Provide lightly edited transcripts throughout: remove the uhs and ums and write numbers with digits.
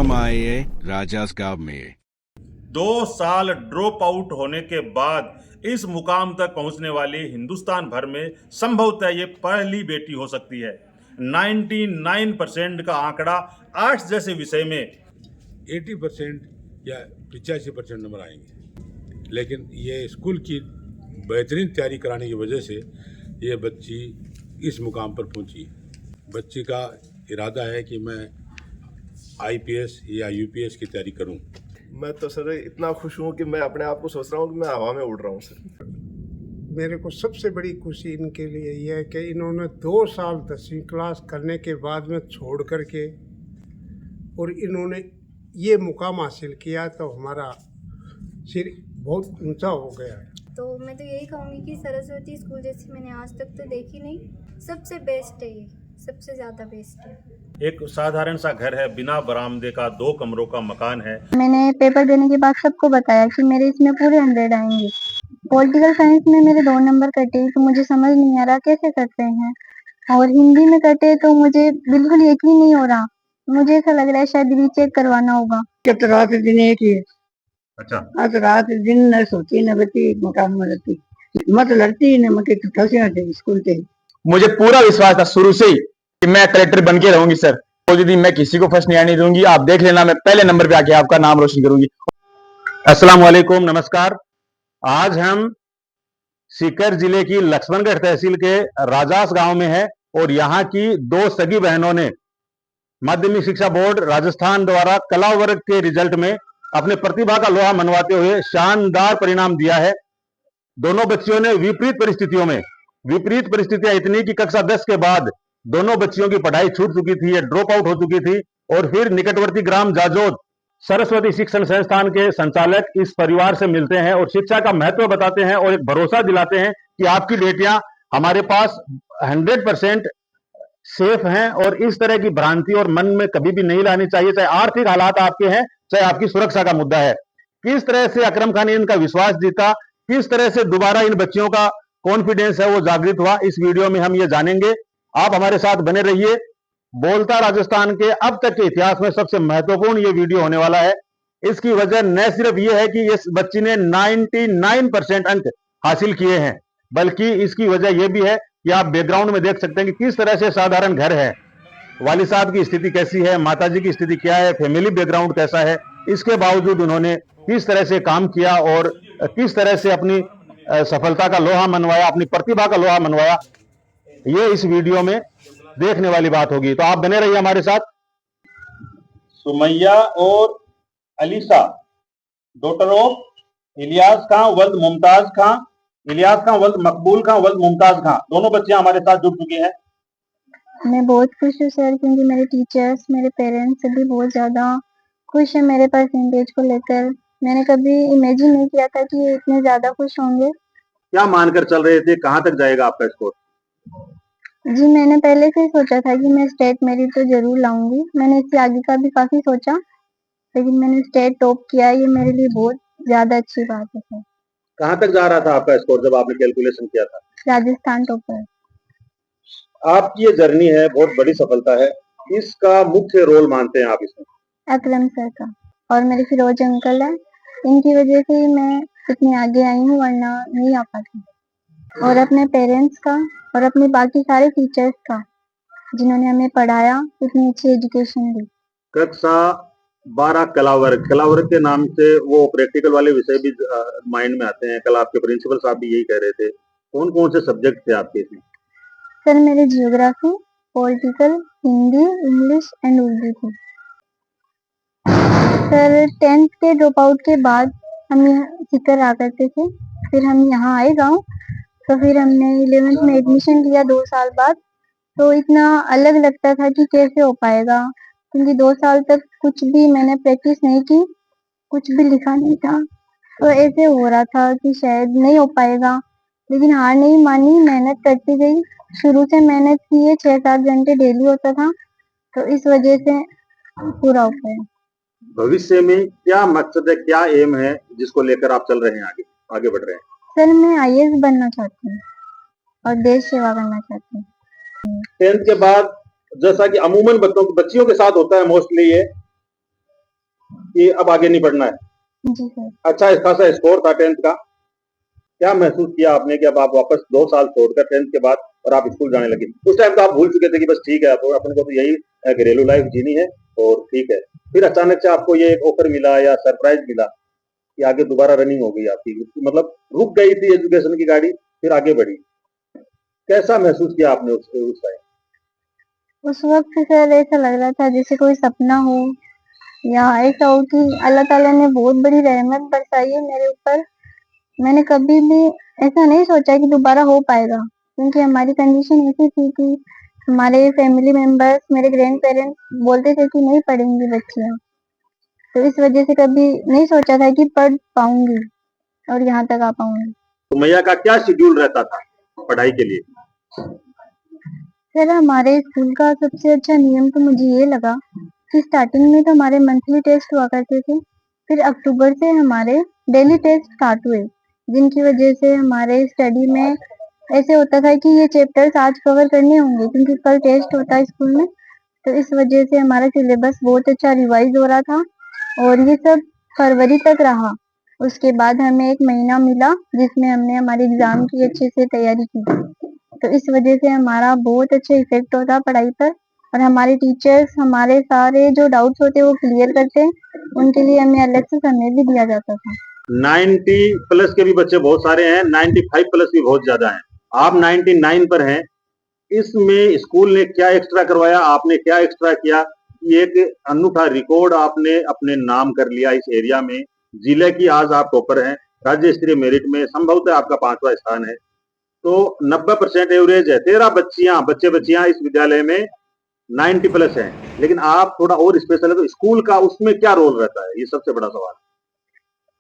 हम आए राजासगांव में। 2 साल ड्रॉप आउट होने के बाद इस मुकाम तक पहुंचने वाली हिंदुस्तान भर में संभवतः ये पहली बेटी हो सकती है। 99% का आंकड़ा आर्ट्स जैसे विषय में 80% या 85% नंबर आएंगे, लेकिन ये स्कूल की बेहतरीन तैयारी कराने की वजह से ये बच्ची इस मुकाम पर पहुंची। बच्ची का इरादा है कि मैं आईपीएस या यूपीएस की तैयारी करूं। मैं तो सर इतना खुश हूं कि मैं अपने आप को सोच रहा हूं कि मैं हवा में उड़ रहा हूं सर। मेरे को सबसे बड़ी खुशी इनके लिए यह है कि इन्होंने 2 साल 10वीं क्लास करने के बाद में छोड़ करके और इन्होंने ये मुकाम हासिल किया, तो हमारा सिर बहुत ऊंचा हो गया है। तो मैं तो यही कहूँगी कि सरस्वती स्कूल जैसी मैंने आज तक तो देखी नहीं। सबसे बेस्ट है ये, सबसे ज़्यादा बेस्ट है। एक साधारण सा घर है, बिना बरामदे का 2 कमरों का मकान है। मैंने पेपर देने के बाद सबको बताया कि मेरे इसमें पूरे 100 आएंगे। पॉलिटिकल साइंस में मेरे 2 नंबर कटे, तो मुझे समझ नहीं आ रहा कैसे करते हैं। और हिंदी में कटे तो मुझे बिल्कुल यकीन नहीं हो रहा। मुझे ऐसा लग रहा है शायद रीचेक करवाना होगा। रात दिन एक ही है। अच्छा, आज रात दिन न सोती न बती मकान में रहती, मत लड़ती न मत स्कूल से। मुझे पूरा विश्वास था शुरू से ही कि मैं कलेक्टर बन के रहूंगी सर। तो यदि मैं किसी को फर्स्ट नहीं आने दूंगी, आप देख लेना, मैं पहले नंबर पे आके आपका नाम रोशन करूंगी। अस्सलाम वालेकुम, नमस्कार। आज हम सीकर जिले की लक्ष्मणगढ़ तहसील के राजास गांव में है और यहाँ की 2 सगी बहनों ने माध्यमिक शिक्षा बोर्ड राजस्थान द्वारा कला वर्ग के रिजल्ट में अपने प्रतिभा का लोहा मनवाते हुए शानदार परिणाम दिया है। दोनों बच्चियों ने विपरीत परिस्थितियां इतनी कि कक्षा 10 के बाद दोनों बच्चियों की पढ़ाई छूट चुकी थी या ड्रॉप आउट हो चुकी थी, और फिर निकटवर्ती ग्राम जाजोद सरस्वती शिक्षण संस्थान के संचालक इस परिवार से मिलते हैं और शिक्षा का महत्व बताते हैं और एक भरोसा दिलाते हैं कि आपकी बेटियां हमारे पास 100% सेफ हैं और इस तरह की भ्रांति और मन में कभी भी नहीं लानी चाहिए, चाहे आर्थिक हालात आपके हैं, चाहे आपकी सुरक्षा का मुद्दा है। किस तरह से अकरम खान ने इनका विश्वास जीता, किस तरह से दोबारा इन बच्चियों का कॉन्फिडेंस है वो जागृत हुआ, इस वीडियो में हम ये जानेंगे। आप हमारे साथ बने रहिए। बोलता राजस्थान के अब तक के इतिहास में सबसे महत्वपूर्ण ये वीडियो होने वाला है। इसकी वजह न सिर्फ ये है कि इस बच्ची ने 99% अंक हासिल किए हैं, बल्कि इसकी वजह यह भी है कि आप बैकग्राउंड में देख सकते हैं कि किस तरह से साधारण घर है, वाली साहब की स्थिति कैसी है, माताजी की स्थिति क्या है, फैमिली बैकग्राउंड कैसा है। इसके बावजूद उन्होंने किस तरह से काम किया और किस तरह से अपनी सफलता का लोहा मनवाया, अपनी प्रतिभा का लोहा मनवाया, ये इस वीडियो में देखने वाली बात होगी। तो आप बने रहिए हमारे साथ। सुमैया और अलीसा, डॉटर ऑफ इलियास खां वल्द मुमताज खां, इलियास खां वल्द मकबूल खां वल्द मुमताज खां, दोनों बच्चियां हमारे साथ जुड़ चुकी हैं। मैं बहुत खुश हूँ सर, क्योंकि मेरे टीचर्स, मेरे पेरेंट्स सभी बहुत ज़्यादा खुश है मेरे परसेंटेज को लेकर। मैंने कभी इमेजिन नहीं किया था कि ये इतने ज़्यादा खुश होंगे। क्या मानकर चल रहे थे, कहां तक जाएगा आपका स्कोर? जी, मैंने पहले से ही सोचा था कि मैं स्टेट मेरिट तो जरूर लाऊंगी। मैंने इससे आगे का भी काफी सोचा, लेकिन मैंने स्टेट टॉप किया, ये मेरे लिए बहुत ज्यादा अच्छी बात है सर। कहां तक जा रहा था आपका स्कोर जब आपने कैलकुलेशन किया था? राजस्थान टॉपर। आपकी ये जर्नी है, बहुत बड़ी सफलता है, इसका मुख्य रोल मानते हैं आप इसमें? अकरम सर का और मेरे फिरोज अंकल है, इनकी वजह से ही मैं इतनी आगे आई हूँ, वरना नहीं आ पाती। और अपने पेरेंट्स का और अपने बाकी सारे टीचर्स का, जिन्होंने हमें पढ़ाया, इतनी अच्छी एजुकेशन दी। कक्षा 12 कला वर्ग के नाम से वो प्रैक्टिकल वाले विषय भी माइंड में आते हैं। कल आपके प्रिंसिपल साहब भी यही कह रहे थे। कौन कौन से सब्जेक्ट थे आपके इसमें? सर मेरे geography, political, Hindi, English and Urdu थी। सर 10th के ड्रॉप आउट के बाद हम यहाँ सीकर आ करते थे, फिर हम यहाँ आए गाँव, तो फिर हमने 11th में एडमिशन लिया 2 साल बाद। तो इतना अलग लगता था कि कैसे हो पाएगा, क्योंकि 2 साल तक कुछ भी मैंने प्रैक्टिस नहीं की, कुछ भी लिखा नहीं था, तो ऐसे हो रहा था कि शायद नहीं हो पाएगा। लेकिन हार नहीं मानी, मेहनत करती गई। शुरू से मेहनत की है, 6-7 घंटे डेली होता था, तो इस वजह से पूरा हो पाया। भविष्य में क्या मकसद है, क्या एम है जिसको लेकर आप चल रहे हैं, आगे बढ़ रहे हैं? सर मैं IAS बनना चाहती हूँ और देश सेवा करना चाहती हूँ। 10th के बाद जैसा कि अमूमन बच्चियों के साथ होता है, मोस्टली ये कि अब आगे नहीं पढ़ना है? जी सर। अच्छा खासा स्कोर था 10th का। क्या महसूस किया आपने कि अब आप वापस 2 साल छोड़कर 10th के बाद और आप स्कूल जाने लगे? उस टाइम तो आप भूल चुके थे कि बस ठीक है, अब अपने को तो यही घरेलू लाइफ जीनी है और ठीक है। फिर अचानक से आपको ये एक ऑफर मिला या सरप्राइज मिला कि आगे दोबारा रनिंग हो गई आपकी, मतलब रुक गई थी एजुकेशन की गाड़ी, फिर आगे बढ़ी। कैसा महसूस किया आपने उस टाइम? उस वक्त सर ऐसा लग रहा था जैसे कोई सपना हो, या ऐसा हो कि अल्लाह ताला ने बहुत बड़ी रहमत बरसाई है मेरे ऊपर। मैंने कभी भी ऐसा नहीं सोचा कि दोबारा हो पाएगा, क्योंकि हमारी कंडीशन ऐसी थी कि हमारे फैमिली मेंबर्स, मेरे ग्रैंड पेरेंट्स बोलते थे कि नहीं पढ़ेंगी बच्चियाँ, तो इस वजह से कभी नहीं सोचा था कि पढ़ पाऊंगी और यहाँ तक आ पाऊंगी। तो मैया का क्या शेड्यूल रहता था पढ़ाई के लिए? सर हमारे स्कूल का सबसे अच्छा नियम तो मुझे ये लगा कि स्टार्टिंग में तो हमारे मंथली टेस्ट हुआ करते थे, फिर अक्टूबर से हमारे डेली टेस्ट स्टार्ट हुए, जिनकी वजह से हमारे स्टडी में ऐसे होता था कि ये चैप्टर्स आज कवर करने होंगे क्योंकि कल टेस्ट होता है स्कूल में। तो इस वजह से हमारा सिलेबस बहुत अच्छा रिवाइज हो रहा था और ये सब फरवरी तक रहा। उसके बाद हमें 1 महीना मिला जिसमें हमने हमारे एग्जाम की अच्छे से तैयारी की। तो इस वजह से हमारा बहुत अच्छा इफेक्ट होता पढ़ाई पर, और हमारे टीचर्स हमारे सारे जो डाउट्स होते हैं वो क्लियर करते हैं, उनके लिए हमें अलग से समय भी दिया जाता था। 90 प्लस के भी बच्चे बहुत सारे हैं, 95 प्लस भी बहुत ज्यादा हैं। आप 99 पर हैं। इसमें स्कूल ने क्या एक्स्ट्रा करवाया, आपने क्या एक्स्ट्रा किया? ये एक अनूठा रिकॉर्ड आपने अपने नाम कर लिया इस एरिया में। जिले की आज आप टॉपर हैं, राज्य स्तरीय मेरिट में संभवतः आपका 5वां स्थान है। तो 90% एवरेज है। 13 बच्चियां इस विद्यालय में 90 प्लस हैं, लेकिन आप थोड़ा और स्पेशल है, तो स्कूल का उसमें क्या रोल रहता है? ये सबसे बड़ा सवाल।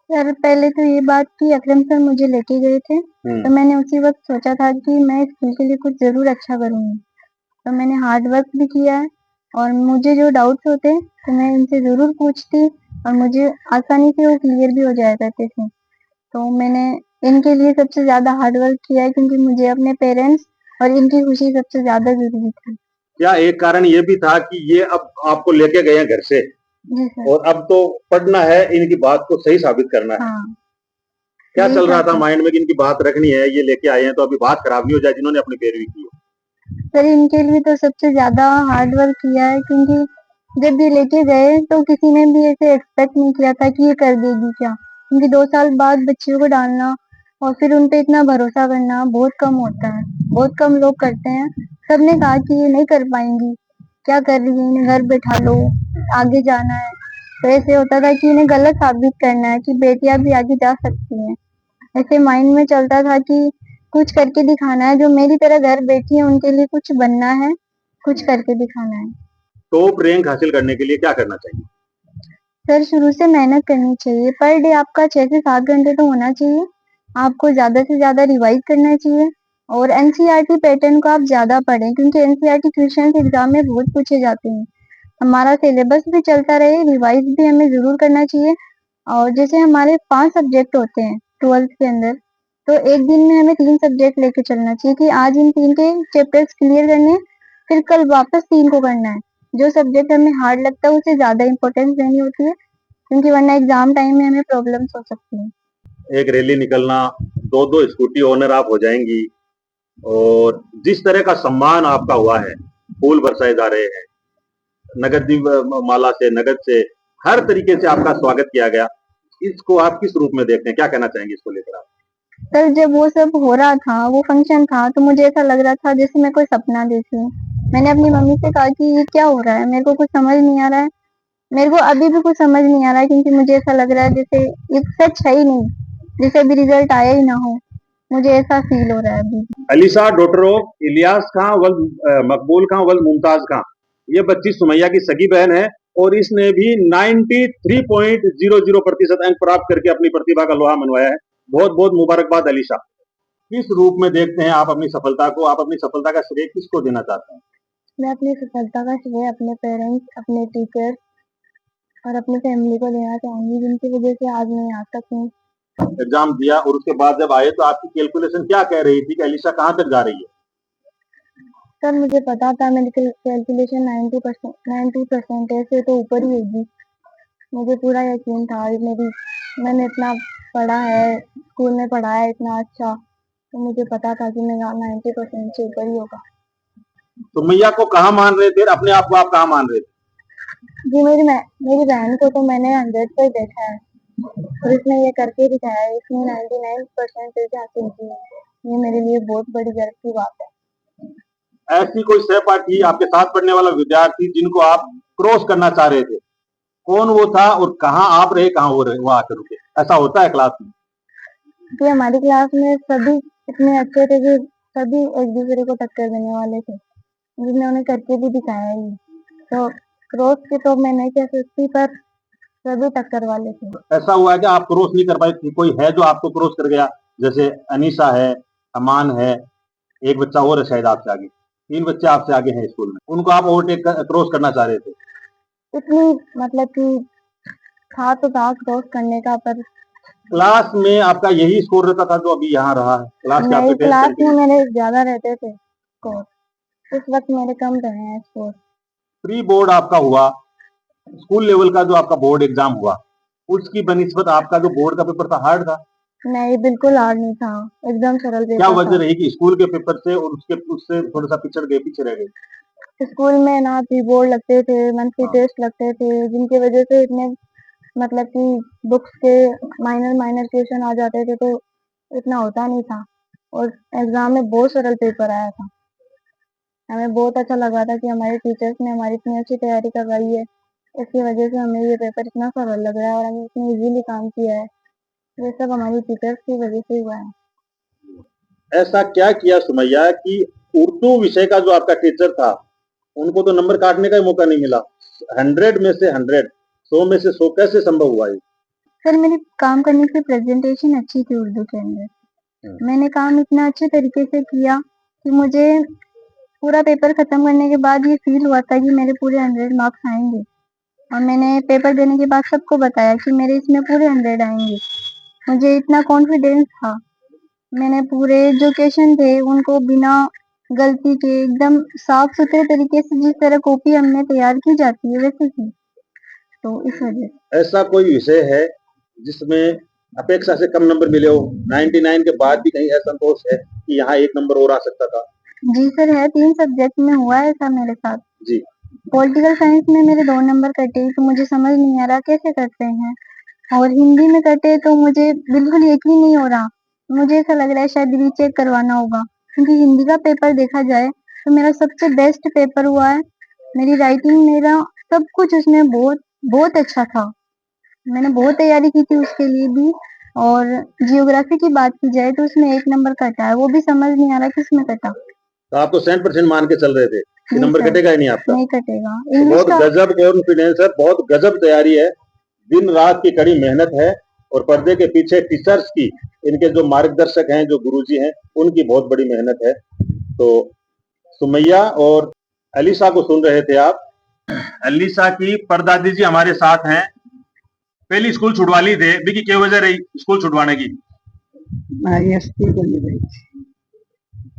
सर पहले तो ये बात कि अकरम सर मुझे लेके गए थे, तो मैंने उसी वक्त सोचा था कि मैं स्कूल के लिए कुछ जरूर अच्छा करूंगी। तो मैंने हार्ड वर्क भी किया है और मुझे जो डाउट्स होते तो मैं इनसे ज़रूर पूछती और मुझे आसानी से वो क्लियर भी हो जाया करते थे। तो मैंने इनके लिए सबसे ज़्यादा हार्ड वर्क किया है क्योंकि मुझे अपने पेरेंट्स और इनकी खुशी सबसे ज़्यादा ज़रूरी थी। क्या एक कारण ये भी था कि ये अब आपको लेके गए हैं घर से जी सर। और अब तो पढ़ना है, इनकी बात को सही साबित करना है। हाँ। क्या यही चल रहा था था। माइंड में कि इनकी बात रखनी है, ये लेके आए हैं तो अभी बात खराब नहीं हो जाए जिन्होंने अपनी पैरवी की है? सर इनके लिए तो सबसे ज़्यादा हार्ड वर्क किया है क्योंकि जब ये लेके गए तो किसी ने भी ऐसे एक्सपेक्ट नहीं किया था कि ये कर देगी क्या, क्योंकि 2 साल बाद बच्चियों को डालना और फिर उन पे इतना भरोसा करना बहुत कम होता है, बहुत कम लोग करते हैं। सबने कहा कि ये नहीं कर पाएंगी, क्या कर रही है, इन्हें घर बैठा लो, आगे जाना है। तो ऐसे होता था कि इन्हें गलत साबित करना है कि बेटियां भी आगे जा सकती हैं। ऐसे माइंड में चलता था कि कुछ करके दिखाना है, जो मेरी तरह घर बैठी है उनके लिए कुछ बनना है, कुछ करके दिखाना है। टॉप रैंक हासिल करने के लिए क्या करना चाहिए? सर शुरू से मेहनत करनी चाहिए, पर डे आपका 6 से 7 घंटे तो होना चाहिए। आपको ज़्यादा से ज़्यादा रिवाइज करना चाहिए और एनसीईआरटी पैटर्न को आप ज़्यादा पढ़ें क्योंकि एनसीईआरटी क्वेश्चंस एग्जाम में बहुत पूछे जाते हैं। हमारा सिलेबस भी चलता रहे, रिवाइज भी हमें ज़रूर करना चाहिए। और जैसे हमारे 5 सब्जेक्ट होते हैं 12th के अंदर, तो एक दिन में हमें 3 सब्जेक्ट लेके चलना चाहिए कि आज इन 3 के चैप्टर्स क्लियर करने हैं, फिर कल वापस 3 को करना है। जो सब्जेक्ट हमें हार्ड लगता है उसे ज़्यादा इम्पोर्टेंस देनी होती है क्योंकि वरना एग्जाम टाइम में हमें प्रॉब्लम्स हो सकती हैं। एक रैली निकलना, 2-2 स्कूटी ओनर आप हो जाएंगी और जिस तरह का सम्मान आपका हुआ है, फूल बरसाए जा रहे हैं, नगद माला से, नगद से, हर तरीके से आपका स्वागत किया गया। इसको आप किस रूप में देखते हैं? क्या कहना चाहेंगे इसको लेकर आप? सर जब वो सब हो रहा था, वो फंक्शन था, तो मुझे ऐसा लग रहा था जैसे मैं कोई सपना देख रही हूँ। मैंने अपनी मम्मी से कहा कि ये क्या हो रहा है, मेरे को कुछ समझ नहीं आ रहा है। मेरे को अभी भी कुछ समझ नहीं आ रहा है क्योंकि मुझे ऐसा लग रहा है जैसे ये सच है ही नहीं, जैसे अभी रिजल्ट आया ही ना हो। मुझे ऐसा फील हो रहा है अभी भी। अलीशा डॉटर ऑफ इलियास खां वल मकबूल खां वल मुमताज खां, ये बच्ची सुमैया की सगी बहन है और इसने भी 93.00% अंक प्राप्त करके अपनी प्रतिभा का लोहा मनवाया है। बहुत बहुत मुबारकबाद अलीशा। किस रूप में देखते हैं आप अपनी सफलता को? आप अपनी सफलता का श्रेय किसको देना चाहते हैं? मैं अपनी सफलता का श्रेय अपने पेरेंट्स, अपने टीचर्स और अपनी फैमिली को देना चाहूंगी, जिनकी वजह से आज मैं यहाँ तक हूँ। एग्जाम दिया और उसके बाद जब आए तो आपकी कैलकुलेशन क्या कह रही थी कि अलीशा कहाँ तक जा रही है? सर मुझे पता था मेरी कैलकुलेशन 90% से तो ऊपर ही होगी, मुझे पूरा यकीन था, मैंने इतना पढ़ा है, स्कूल में पढ़ा है इतना अच्छा, तो मुझे पता था कि मेरा 90% से ऊपर ही होगा। तो मैया को कहाँ मान रहे थे, अपने आप को आप कहाँ मान रहे थे? जी, मेरी बहन को तो मैंने 100 पर देखा है और इसने ये करके दिखाया है, इसने 99% हासिल की है। ये मेरे लिए बहुत बड़ी गर्व की बात है। ऐसी कोई सहपाठी, आपके साथ पढ़ने वाला विद्यार्थी जिनको आप क्रॉस करना चाह रहे थे, कौन वो था और कहाँ आप रहे, कहाँ वो रहे, वो आकर रुके? ऐसा होता है क्लास में? कि हमारी क्लास में सभी इतने अच्छे थे कि सभी एक दूसरे को टक्कर देने वाले थे, जिन्होंने करके भी दिखाया है ये। तो क्रॉस की तो मैं नहीं कह सकती, पर सभी टक्कर वाले थे। ऐसा हुआ है कि आप क्रॉस नहीं कर पाए, कोई है जो आपको क्रॉस कर गया? जैसे अनीसा है, अमान है, एक बच्चा और है शायद आपसे आगे, 3 बच्चे आपसे आगे हैं स्कूल में, उनको आप ओवरटेक क्रॉस करना चाह रहे थे। इतनी मतलब कि था तो था क्रॉस करने का, पर क्लास में आपका यही स्कोर रहता था जो अभी यहाँ रहा है? क्लास के नहीं, आपके क्लास में 10 मेरे ज्यादा रहते थे स्कोर, इस वक्त मेरे कम रहे हैं स्कोर। प्री बोर्ड आपका हुआ, स्कूल लेवल का जो आपका बोर्ड एग्जाम हुआ, उसकी बनिस्बत आपका जो बोर्ड का पेपर था हार्ड था? नहीं, बिल्कुल हार्ड नहीं था, एकदम सरल क्या पेपर वजह था। रही कि स्कूल के पेपर से और उससे थोड़ा सा पीछे रह गए? स्कूल में ना प्री बोर्ड लगते थे, मंथली टेस्ट लगते थे, जिनकी वजह से इतने मतलब कि बुक्स के माइनर क्वेश्चन आ जाते थे, तो इतना होता नहीं था और एग्जाम में बहुत सरल पेपर आया था। हमें बहुत अच्छा लगा था कि हमारे टीचर्स ने हमारी इतनी अच्छी तैयारी करवाई है, इसकी वजह से हमें ये पेपर इतना सरल लग रहा है और हमने इतनी इजीली काम किया है। ये सब हमारी टीचर्स की वजह से हुआ है। ऐसा क्या किया सुमैया कि उर्दू विषय का जो आपका टीचर था, उनको तो नंबर काटने का ही मौका नहीं मिला? 100 में से 100, 100 में से 100 कैसे संभव हुआ ये? सर, मेरी काम करने की प्रेजेंटेशन अच्छी थी उर्दू के अंदर। मैंने काम इतना अच्छे तरीके से किया कि मुझे पूरा पेपर खत्म करने के बाद ये फील हुआ था कि मेरे पूरे 100 मार्क्स आएंगे और मैंने पेपर देने के बाद सबको बताया कि मेरे इसमें पूरे 100 आएंगे। मुझे इतना कॉन्फिडेंस था। मैंने पूरे जो क्वेश्चन थे उनको बिना गलती के एकदम साफ सुथरे तरीके से, जिस तरह कॉपी हमने तैयार की जाती है वैसे की, तो इस वजह से। ऐसा कोई विषय है जिसमें अपेक्षा से कम नंबर मिले हो, 99 के बाद भी कहीं असंतोष है कि यहाँ 1 नंबर और आ सकता था? जी सर, है, 3 सब्जेक्ट में हुआ है ऐसा मेरे साथ। जी। पॉलिटिकल साइंस में मेरे 2 नंबर कटे, तो मुझे समझ नहीं आ रहा कैसे करते हैं, और हिंदी में कटे तो मुझे बिल्कुल यकीन नहीं हो रहा। मुझे ऐसा लग रहा है शायद रीचेक करवाना होगा, क्योंकि हिंदी का पेपर देखा जाए तो मेरा सबसे बेस्ट पेपर हुआ है। मेरी राइटिंग, मेरा सब कुछ उसमें बहुत बहुत अच्छा था। मैंने बहुत तैयारी की थी उसके लिए भी। और जियोग्राफी की बात की जाए तो उसमें 1 नंबर कटा है, वो भी समझ नहीं आ रहा किसमें कटा। तो आप तो 100% मान के चल रहे थे कि नहीं नंबर सर, कटेगा ही नहीं आपका? नहीं कटेगा। तो इंग्लिश बहुत का गजब कॉन्फिडेंस है, बहुत गजब तैयारी है, दिन रात की कड़ी मेहनत है और पर्दे के पीछे टीचर्स की, इनके जो मार्गदर्शक हैं, जो गुरुजी हैं, उनकी बहुत बड़ी मेहनत है। तो सुमैया और अलीसा को सुन रहे थे आप। अलीसा की परदादी जी हमारे साथ हैं। पहली स्कूल छुड़वा ली थे, बिकी क्या वजह रही स्कूल छुड़वाने की? हमारी हस्ती को नहीं रही थी,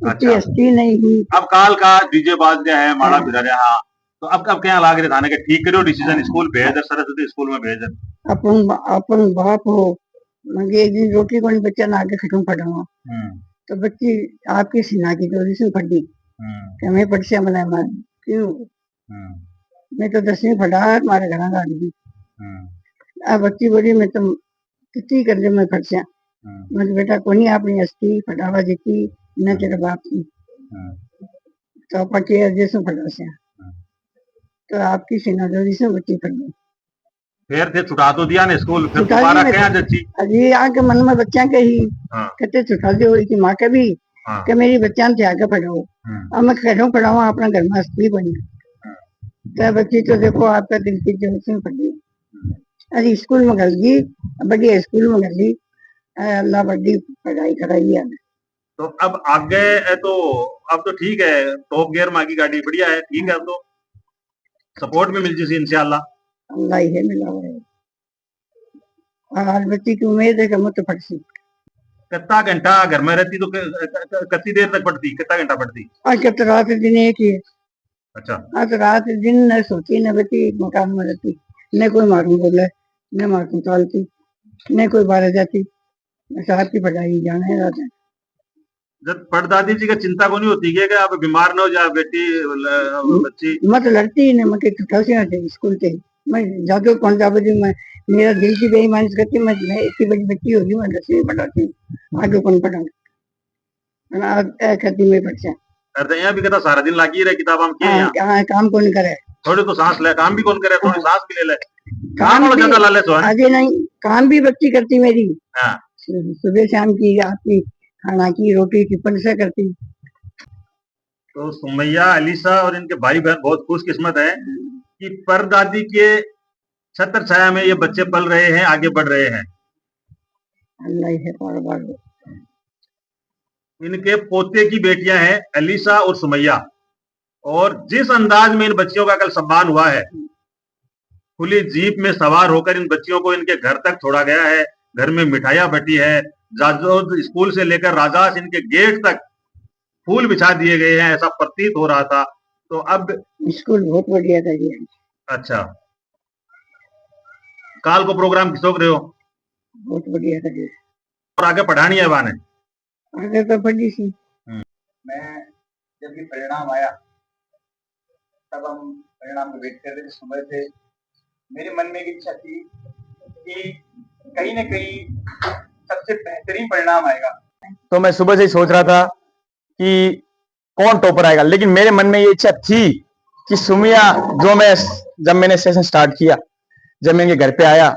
इतनी अच्छा। हस्ती नहीं हुई। अब काल का डीजे बाज गया है, माड़ा फिरा रहा, हाँ, तो अब क्या लाग रहे थाने के ठीक करो डिसीजन, स्कूल भेज दे, सरस्वती स्कूल में भेज दे। अपन बाप हो, मगर एक दिन रोटी को नहीं बच्चा ना आगे खटूं पड़ाऊंगा, तो बच्ची आपकी सीना की चोरी से फटी कि हमें पटसिया बनाए मार क्यों? मैं तो 10वीं फटा मारे घर गाड़ दी। अब बच्ची बोली मैं तो कितनी कर दे मैं फटसिया, मैं बेटा को नहीं अपनी हस्ती फटावा जीती न तेरे बाप की, तो पटी जैसे फटा, तो आपकी सेना जोरी से बच्ची फट गई। फिर थे छुटा तो दिया ने स्कूल, फिर छुटा दोबारा दी क्या मैं जच्ची? अजी आके मन में बच्चा के ही कहते छुटा दे हो की माँ के भी कि मेरी बच्चा से आगे पढ़ाओ। अब मैं कैसे पढ़ाऊँ अपना घर में हस्ती बनी, तो बच्ची तो देखो आपका दिल की जोर से पड़ी। अरे स्कूल में गल गई, बढ़िया स्कूल में गली, अल्लाह बड़ी पढ़ाई कराई है। तो अब आगे तो अब तो ठीक है, टॉप गियर माँ की गाड़ी बढ़िया है, ठीक है, अब तो सपोर्ट में मिल जी इंशाल्लाह। अल्लाह ही है मिला हुआ है, और बच्ची की उम्मीद है कि मैं तो पढ़सी। कितना घंटा घर में रहती तो कितनी देर तक पढ़ती, कितना घंटा पढ़ती? आज कब तो रात दिन एक ही है। अच्छा। आज रात दिन न सोती न बची मकान में रहती, न कोई मालूम बोले न माँ संभालती न कोई बाहर जाती, बस आपकी पढ़ाई जाना है रहता है। जब परदादी जी का चिंता को नहीं होती है कि आप बीमार न हो जाए बेटी बच्ची? मैं तो लड़ती ही नहीं, मैं छुट्टा से थे स्कूल से, मैं जादू कौन जा बजी, मैं मेरा दिल की बेईमानी करती, मैं इतनी बड़ी बच्ची होगी, मैं 10वीं में पढ़ाती, आगे कौन पढ़ाऊँ कहती मैं बच्चा करते यहाँ भी कहता सारा दिन लागी रहे किताब हम के यहाँ हाँ काम कौन करे, थोड़ी तो सांस ले, काम भी कौन करे, थोड़ी सांस भी ले ले, काम काम वाला भी ज्यादा लाले तो है। आगे नहीं, काम भी बच्ची करती मेरी, हाँ। सुबह शाम की, रात की, खाना की, रोटी टिफिन से करती। तो सुमैया, अलीसा और इनके भाई बहन बहुत खुशकिस्मत है कि परदादी के छत्र छाया में ये बच्चे पल रहे हैं, आगे बढ़ रहे हैं। अल्लाह ही है बार बार। इनके पोते की बेटियां हैं अलीसा और सुमैया, और जिस अंदाज में इन बच्चियों का कल सम्मान हुआ है, खुली जीप में सवार होकर इन बच्चियों को इनके घर तक छोड़ा गया है, घर में मिठाइयां बटी है, जाजोद स्कूल से लेकर राजास इनके गेट तक फूल बिछा दिए गए हैं, ऐसा प्रतीत हो रहा था। तो अब स्कूल बहुत बढ़िया था जी। अच्छा, काल को प्रोग्राम किसोक रहे हो? बहुत बढ़िया था जी। और आगे पढ़ानी है बाने? आगे तो पढ़ी सी। मैं जब ये परिणाम आया तब हम परिणाम को वेट कर रहे थे, सुबह से मेरे मन में एक इच्छा थी कि कहीं ना कहीं सबसे बेहतरीन परिणाम आएगा। तो मैं सुबह से ही सोच रहा था कि कौन टॉपर आएगा, लेकिन मेरे मन में ये इच्छा थी कि सुमिया, जब मैंने सेशन स्टार्ट किया, जब मैं इनके घर पे आया,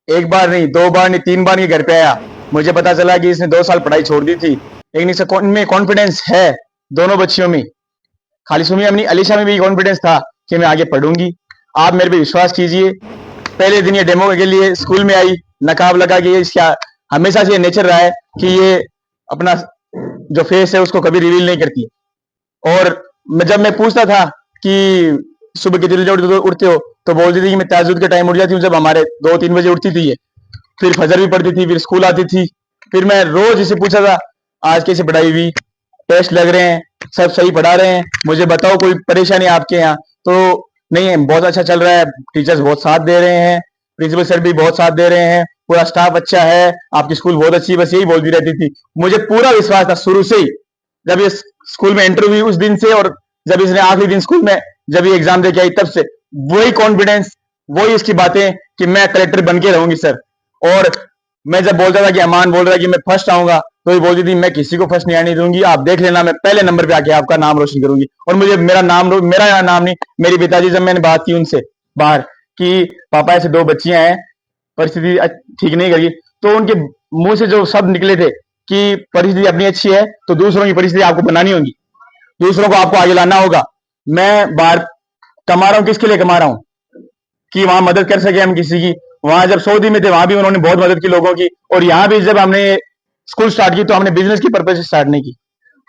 एक बार नहीं, 2 बार नहीं, 3 बार इनके घर पे आया, मुझे पता चला कि इसने 2 साल पढ़ाई छोड़ दी थी, लेकिन इनमें कॉन्फिडेंस है दोनों बच्चियों में, खाली सुमिया में नहीं, अलीशा में भी कॉन्फिडेंस था कि मैं आगे पढ़ूंगी। आप मेरे पे विश्वास कीजिए, पहले दिन ये डेमो के लिए स्कूल में आई, नकाब लगा के, इसका हमेशा से नेचर रहा है कि ये अपना जो फेस है उसको कभी रिवील नहीं करती। और जब मैं पूछता था कि सुबह कितने बजे उठते हो, तो बोलती थी कि मैं तहज्जुद के टाइम उठ जाती हूँ, जब हमारे 2-3 बजे उठती थी ये, फिर फजर भी पढ़ती थी, फिर स्कूल आती थी। फिर मैं रोज इसे पूछा था आज कैसी पढ़ाई हुई, टेस्ट लग रहे हैं, सब सही पढ़ा रहे हैं, मुझे बताओ कोई परेशानी आपके यहाँ? तो नहीं, बहुत अच्छा चल रहा है, टीचर्स बहुत साथ दे रहे हैं, प्रिंसिपल सर भी बहुत साथ दे रहे हैं, पूरा स्टाफ अच्छा है, आपकी स्कूल बहुत अच्छी, बस यही बोलती रहती थी। मुझे पूरा विश्वास था शुरू से ही, जब ये स्कूल में एंटर हुई उस दिन से, और जब इसने आखिरी दिन स्कूल में जब ये एग्जाम दे के आई तब से, वही कॉन्फिडेंस, वही इसकी बातें कि मैं कलेक्टर बन के रहूंगी सर। और मैं जब बोलता था कि अमान बोल रहा है कि मैं फर्स्ट आऊंगा, तो ये बोलती थी मैं किसी को फर्स्ट नहीं आने दूंगी, आप देख लेना, मैं पहले नंबर पे आके आपका नाम रोशन करूंगी। और मुझे मेरा नाम नहीं, मेरी पिताजी, जब मैंने बात की उनसे बाहर कि पापा ऐसे 2 बच्चियां हैं, परिस्थिति ठीक नहीं करी, तो उनके मुंह से जो शब्द निकले थे कि परिस्थिति अपनी अच्छी है तो दूसरों की परिस्थिति आपको बनानी होगी, दूसरों को आपको आगे लाना होगा। मैं बाहर कमा रहा हूँ, किसके लिए कमा रहा हूँ? कि वहां मदद कर सके हम किसी की। वहां जब सऊदी में थे, वहां भी उन्होंने बहुत मदद की लोगों की, और यहाँ भी जब हमने स्कूल स्टार्ट की तो हमने बिजनेस की पर्पज से स्टार्ट नहीं की।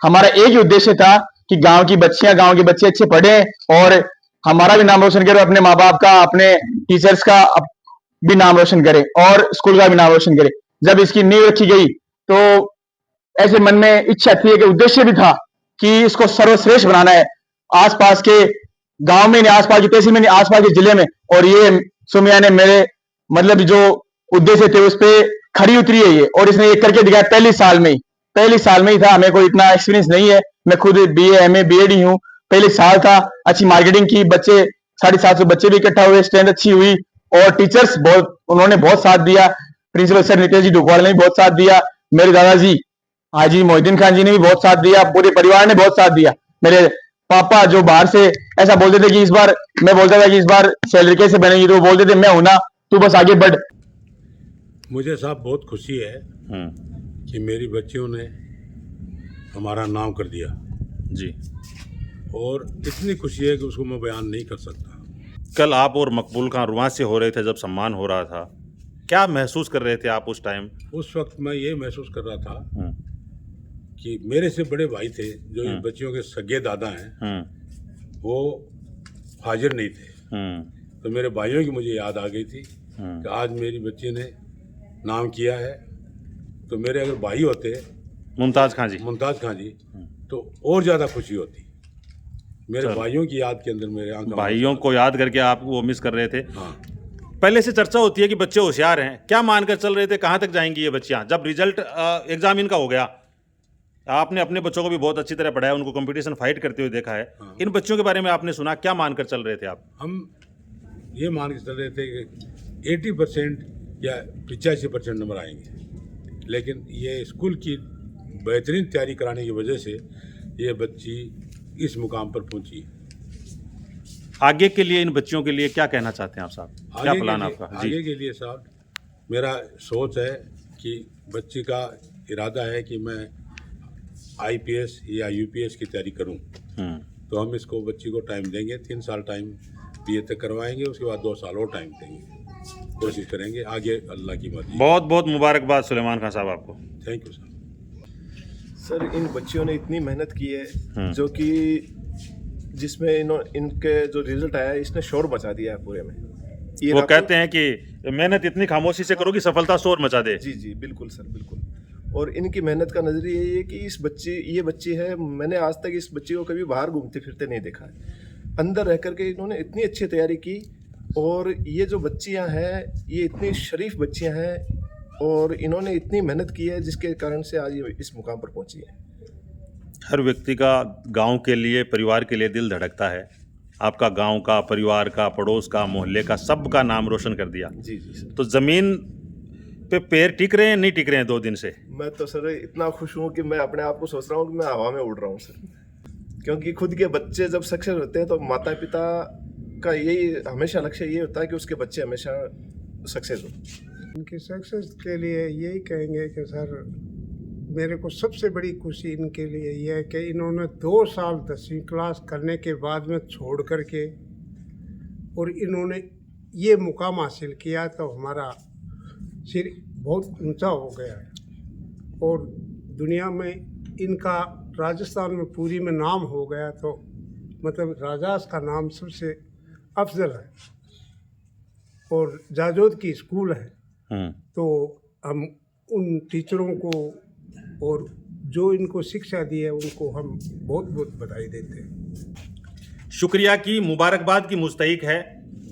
हमारा एक ही उद्देश्य था कि गांव की बच्चियां, गांव के बच्चे अच्छे पढ़े और हमारा भी नाम रोशन करे, अपने माँ बाप का, अपने टीचर्स का भी नाम रोशन करे और स्कूल का भी नाम रोशन करे। जब इसकी नींव रखी गई तो ऐसे मन में इच्छा थी, एक उद्देश्य भी था कि इसको सर्वश्रेष्ठ बनाना है, आसपास के गांव में नहीं, आसपास की तहसील में नहीं, आसपास के जिले में। और ये सुमिया ने मेरे मतलब जो उद्देश्य थे उस पर खड़ी उतरी है ये, और इसने ये करके दिखाया पहली साल में ही था। हमें कोई इतना एक्सपीरियंस नहीं है, मैं खुद BA MA BEd ही हूँ, पहले साल था, अच्छी मार्केटिंग की, बच्चे 750 बच्चे भी इकट्ठा हुए, स्ट्रेंथ अच्छी हुई, और टीचर्स उन्होंने बहुत साथ दिया, प्रिंसिपल सर नितेश जी ढुकवाल ने भी बहुत साथ दिया, मेरे दादाजी हाजी मोहिद्दीन खान जी ने भी बहुत साथ दिया, पूरे परिवार ने बहुत साथ दिया। मेरे पापा जो बाहर से ऐसा बोलते थे कि इस बार, मैं बोलता था कि इस बार सैलरी कैसे बनेगी, तो वो बोलते थे मैं हूं ना, तू बस आगे बढ़। मुझे साहब बहुत खुशी है कि मेरी बच्चियों ने हमारा नाम कर दिया जी, और इतनी खुशी है कि उसको मैं बयान नहीं कर सकता। कल आप और मकबूल खान रुआ से हो रहे थे जब सम्मान हो रहा था, क्या महसूस कर रहे थे आप उस टाइम? उस वक्त मैं ये महसूस कर रहा था कि मेरे से बड़े भाई थे जो इन बच्चियों के सगे दादा हैं, वो हाजिर नहीं थे, तो मेरे भाइयों की मुझे याद आ गई थी कि आज मेरी बच्ची ने नाम किया है। तो मेरे अगर भाई होते मुमताज़ खान जी तो और ज़्यादा खुशी होती। मेरे भाइयों की याद के अंदर मेरे आंख, भाइयों को याद करके आप वो मिस कर रहे थे। हाँ। पहले से चर्चा होती है कि बच्चे होशियार हैं, क्या मानकर चल रहे थे, कहाँ तक जाएंगी ये बच्चियाँ? जब रिजल्ट एग्जाम इनका हो गया, आपने अपने बच्चों को भी बहुत अच्छी तरह पढ़ाया, उनको कंपटीशन फाइट करते हुए देखा है, इन बच्चों के बारे में आपने सुना, क्या मानकर चल रहे थे आप? हम ये मान के चल रहे थे कि 80% या 85% नंबर आएंगे, लेकिन ये स्कूल की बेहतरीन तैयारी कराने की वजह से ये बच्ची इस मुकाम पर पहुंची। आगे के लिए इन बच्चियों के लिए क्या कहना चाहते हैं आप साहब? क्या प्लान आपका? आगे के लिए साहब, मेरा सोच है कि बच्ची का इरादा है कि मैं IPS या UPS की तैयारी करूं, तो हम इसको बच्ची को टाइम देंगे, 3 साल टाइम BA तक करवाएंगे, उसके बाद 2 साल और टाइम देंगे, कोशिश करेंगे, आगे अल्लाह की मर्जी। बहुत बहुत मुबारकबाद सुलेमान खान साहब आपको। Thank you sir. सर इन बच्चियों ने इतनी मेहनत की है जो कि जिसमें इनके जो रिजल्ट आया है इसने शोर मचा दिया है पूरे में। ये वो कहते हैं कि मेहनत इतनी खामोशी से करो कि सफलता शोर मचा दे। जी जी बिल्कुल सर, बिल्कुल। और इनकी मेहनत का नज़रिया ये है कि ये बच्ची है, मैंने आज तक इस बच्ची को कभी बाहर घूमते फिरते नहीं देखा है। अंदर रह करके इन्होंने इतनी अच्छी तैयारी की, और ये जो बच्चियां हैं ये इतनी शरीफ बच्चियां हैं, और इन्होंने इतनी मेहनत की है जिसके कारण से आज ये इस मुकाम पर पहुंची है। हर व्यक्ति का गांव के लिए, परिवार के लिए दिल धड़कता है। आपका गांव का, परिवार का, पड़ोस का, मोहल्ले का, सबका नाम रोशन कर दिया। जी जी सर। तो ज़मीन पे पैर टिक रहे हैं, नहीं टिक रहे हैं 2 दिन से? मैं तो सर इतना खुश हूँ कि मैं अपने आप को सोच रहा हूँ कि मैं हवा में उड़ रहा हूँ सर, क्योंकि खुद के बच्चे जब सक्सेस होते हैं तो माता पिता का यही हमेशा लक्ष्य ये होता है कि उसके बच्चे हमेशा सक्सेस हो। इनकी सक्सेस के लिए यही कहेंगे कि सर मेरे को सबसे बड़ी खुशी इनके लिए यह है कि इन्होंने 2 साल 10वीं क्लास करने के बाद में छोड़ करके और इन्होंने ये मुकाम हासिल किया, तो हमारा सिर बहुत ऊंचा हो गया है, और दुनिया में इनका राजस्थान में पूरी में नाम हो गया, तो मतलब राजास का नाम सबसे अफजल है, और जाजोद की स्कूल है। तो हम उन टीचरों को और जो इनको शिक्षा दी है उनको हम बहुत बहुत बधाई देते हैं। शुक्रिया की, मुबारकबाद की मुस्तहिक है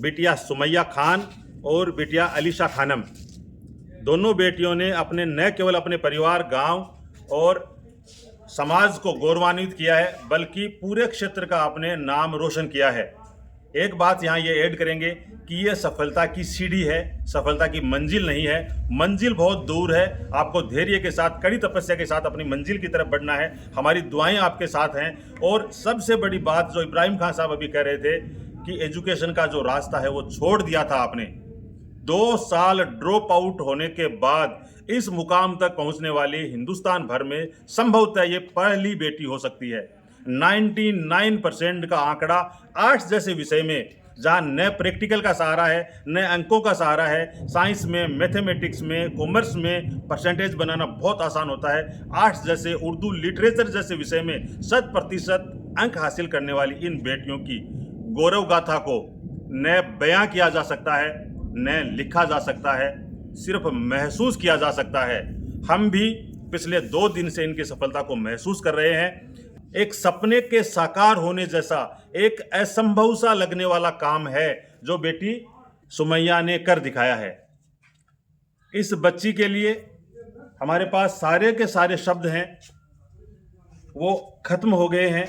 बेटिया सुमैया खान और बेटिया अलीशा खानम। दोनों बेटियों ने अपने न केवल अपने परिवार, गांव और समाज को गौरवान्वित किया है, बल्कि पूरे क्षेत्र का अपने नाम रोशन किया है। एक बात यहाँ ये ऐड करेंगे कि ये सफलता की सीढ़ी है, सफलता की मंजिल नहीं है। मंजिल बहुत दूर है, आपको धैर्य के साथ, कड़ी तपस्या के साथ अपनी मंजिल की तरफ बढ़ना है। हमारी दुआएं आपके साथ हैं। और सबसे बड़ी बात जो इब्राहिम खान साहब अभी कह रहे थे कि एजुकेशन का जो रास्ता है वो छोड़ दिया था आपने। 2 साल ड्रॉप आउट होने के बाद इस मुकाम तक पहुंचने वाली हिंदुस्तान भर में संभवतः ये पहली बेटी हो सकती है। 99% का आंकड़ा आर्ट्स जैसे विषय में, जहाँ न प्रैक्टिकल का सहारा है, न अंकों का सहारा है। साइंस में, मैथमेटिक्स में, कॉमर्स में परसेंटेज बनाना बहुत आसान होता है। आर्ट्स जैसे, उर्दू लिटरेचर जैसे विषय में 100% अंक हासिल करने वाली इन बेटियों की गौरव गाथा को न बयां किया जा सकता है, न लिखा जा सकता है, सिर्फ महसूस किया जा सकता है। हम भी पिछले 2 दिन से इनकी सफलता को महसूस कर रहे हैं। एक सपने के साकार होने जैसा, एक असंभव सा लगने वाला काम है जो बेटी सुमैया ने कर दिखाया है। इस बच्ची के लिए हमारे पास सारे के सारे शब्द हैं, वो खत्म हो गए हैं।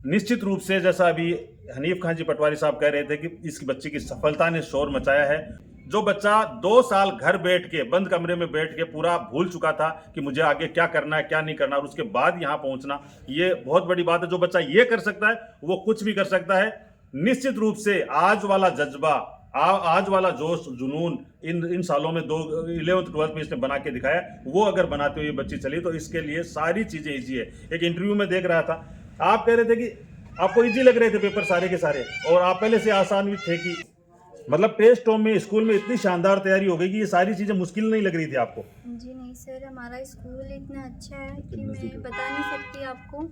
निश्चित रूप से जैसा अभी हनीफ खान जी पटवारी साहब कह रहे थे कि इस बच्ची की सफलता ने शोर मचाया है। जो बच्चा 2 साल घर बैठ के, बंद कमरे में बैठ के पूरा भूल चुका था कि मुझे आगे क्या करना है, क्या नहीं करना, और उसके बाद यहाँ पहुँचना, ये बहुत बड़ी बात है। जो बच्चा ये कर सकता है वो कुछ भी कर सकता है। निश्चित रूप से आज वाला जज्बा, आज वाला जोश, जुनून इन सालों में 11th 12th में इसने बना के दिखाया, वो अगर बनाते हुए ये बच्ची चली तो इसके लिए सारी चीज़ें ईजी है। एक इंटरव्यू में देख रहा था, आप कह रहे थे कि आपको ईजी लग रहे थे पेपर सारे के सारे, और आप पहले से आसान भी थे कि मतलब टेस्टों में, स्कूल में इतनी शानदार तैयारी हो गई कि ये सारी चीज़ें मुश्किल नहीं लग रही थी आपको? जी नहीं सर, हमारा स्कूल इतना अच्छा है कि मैं बता नहीं सकती आपको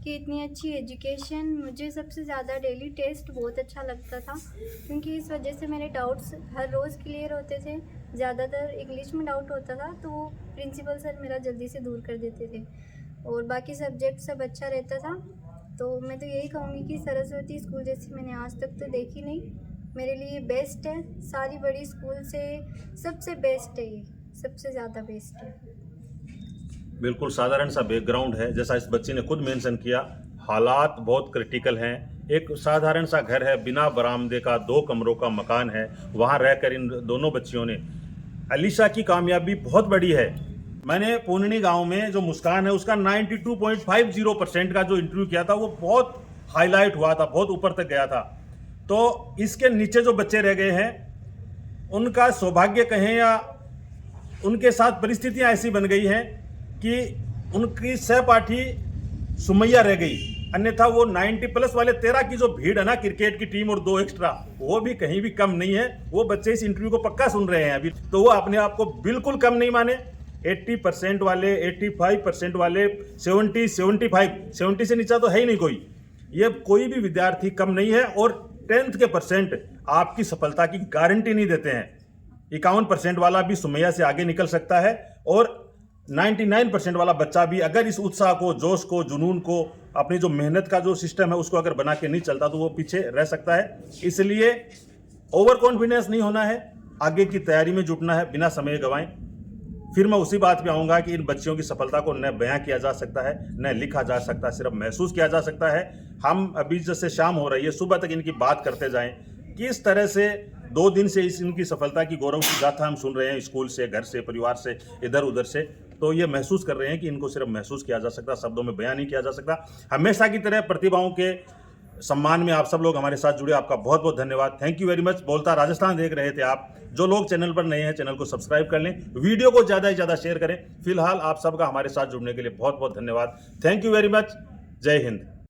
कि इतनी अच्छी एजुकेशन। मुझे सबसे ज़्यादा डेली टेस्ट बहुत अच्छा लगता था, क्योंकि इस वजह से मेरे डाउट्स हर रोज़ क्लियर होते थे। ज़्यादातर इंग्लिश में डाउट होता था तो वो प्रिंसिपल सर मेरा जल्दी से दूर कर देते थे, और बाकी सब्जेक्ट सब अच्छा रहता था। तो मैं तो यही कहूँगी कि सरस्वती स्कूल जैसी मैंने आज तक तो देखी नहीं, मेरे लिए बेस्ट है, सारी बड़ी स्कूल से सबसे बेस्ट है, ये सबसे ज़्यादा बेस्ट है। बिल्कुल साधारण सा बैकग्राउंड है, जैसा इस बच्ची ने खुद मेंशन किया, हालात बहुत क्रिटिकल हैं। एक साधारण सा घर है, बिना बरामदे का, 2 कमरों का मकान है, वहाँ रहकर इन दोनों बच्चियों ने, अलीशा की कामयाबी बहुत बड़ी है। मैंने पूर्णी गांव में जो मुस्कान है उसका 92.50% का जो इंटरव्यू किया था वो बहुत हाईलाइट हुआ था, बहुत ऊपर तक गया था। तो इसके नीचे जो बच्चे रह गए हैं उनका सौभाग्य कहें या उनके साथ परिस्थितियां ऐसी बन गई हैं कि उनकी सहपाठी सुमैया रह गई, अन्यथा वो 90+ वाले 13 की जो भीड़ है ना, क्रिकेट की टीम और 2 एक्स्ट्रा, वो भी कहीं भी कम नहीं है। वो बच्चे इस इंटरव्यू को पक्का सुन रहे हैं अभी, तो वो अपने आप को बिल्कुल कम नहीं माने। 80% वाले, 85% वाले, 70 से नीचा तो है ही नहीं कोई। ये कोई भी विद्यार्थी कम नहीं है और 10th के % आपकी सफलता की गारंटी नहीं देते हैं। 51% वाला भी सुमैया से आगे निकल सकता है और 99% वाला बच्चा भी अगर इस उत्साह को, जोश को, जुनून को, अपनी जो मेहनत का जो सिस्टम है उसको अगर बना के नहीं चलता तो वो पीछे रह सकता है। इसलिए ओवर कॉन्फिडेंस नहीं होना है, आगे की तैयारी में जुटना है बिना समय गंवाएं। फिर मैं उसी बात पे आऊँगा कि इन बच्चियों की सफलता को न बयां किया जा सकता है, न लिखा जा सकता है, सिर्फ महसूस किया जा सकता है। हम अभी जैसे शाम हो रही है, सुबह तक इनकी बात करते जाएं, किस तरह से 2 दिन से इनकी सफलता की गौरव की गाथा हम सुन रहे हैं, स्कूल से, घर से, परिवार से, इधर उधर से। तो ये महसूस कर रहे हैं कि इनको सिर्फ महसूस किया जा सकता, शब्दों में बयां नहीं किया जा सकता। हमेशा की तरह प्रतिभाओं के सम्मान में आप सब लोग हमारे साथ जुड़े, आपका बहुत बहुत धन्यवाद। Thank you very much. बोलता राजस्थान देख रहे थे आप। जो लोग चैनल पर नए हैं, चैनल को सब्सक्राइब कर लें, वीडियो को ज़्यादा से ज़्यादा शेयर करें। फिलहाल आप सबका हमारे साथ जुड़ने के लिए बहुत बहुत धन्यवाद। Thank you very much. जय हिंद।